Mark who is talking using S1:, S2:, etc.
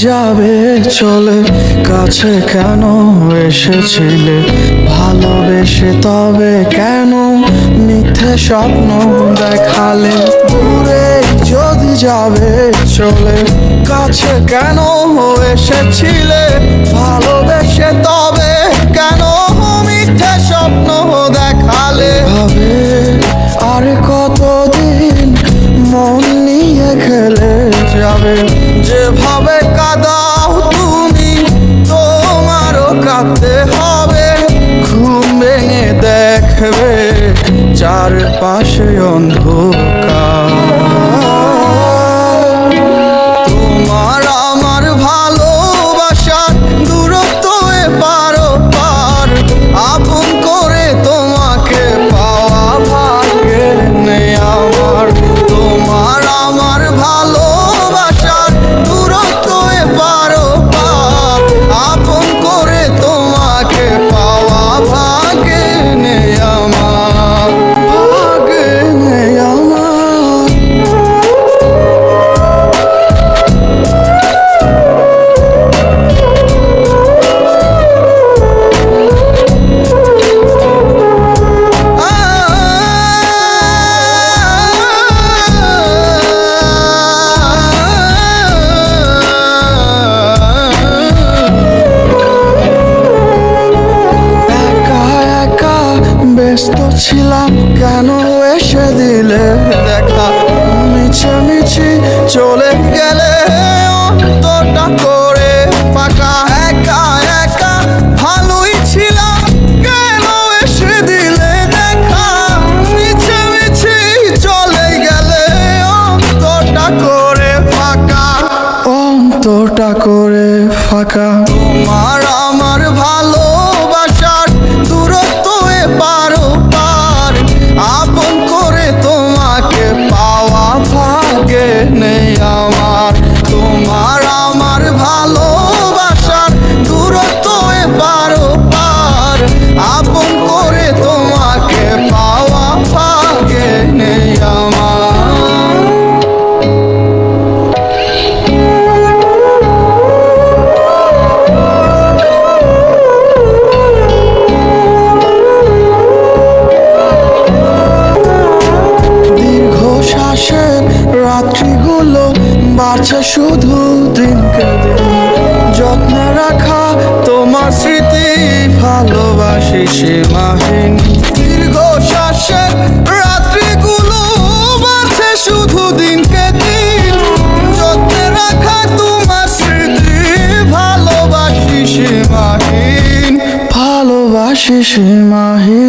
S1: যাবে চলে, কাছে কেন এসেছিলে? ভালোবেসে তবে কেন মিথ্যে স্বপ্ন দেখালে? দূরে যদি যাবে চলে, কাছে কেন এসেছিলে? ভালোবেসে তবে কেন মিথ্যে স্বপ্ন দেখালে? ভাবে আর কতদিন মন নিয়ে খেলে যাবে? যেভাবে কাঁদাও তুমি তোমারও কাঁদতে হবে। ঘুম ভেঙে দেখবে চারপাশে অন্ধকার। তোমার আমার ভালোবাসার দূরত্ব এপার ওপার, আপন করে তোমাকে পাওয়া ভাগ্যে নেই আমার। তোমার আমার ভালোবাসার দূরত্ব এপার ওপার, আপন করে তোমাকে পাওয়া ভাগ্যে নেই আমার, ভাগ্যে নেই আমার। ব্যস্ত ছিলাম কেন এসে দিলে দেখা? মিছামিছি চলে গেলে অন্তরটা করে ফাঁকা। একা একা ভালোই ছিলাম কেন এসে দিলে দেখা? মিছামিছি চলে গেলে অন্তরটা করে ফাঁকা, অন্তরটা করে ফাঁকা। তোমার আমার ভালোবাসার দূরত্ব এপার ওপার, আপন করে তোমাকে পাওয়া ভাগ্যে নেই আমার। তোমার আমার ভালোবাসার দূরত্ব এপার ওপার, আপন করে তোমাকে পাওয়া ভাগ্যে নেই আমার। রাত্রিগুলো বাড়ছে শুধু দিনকে দিন, যত্নে রাখা তোমার স্মৃতি ভালোবাসি সীমাহীন। দীর্ঘ শ্বাসের রাত্রিগুলো বাড়ছে শুধু দিনকে দিন, যত্নে রাখা তোমার স্মৃতি ভালোবাসি সীমাহীন, ভালোবাসি সীমাহীন।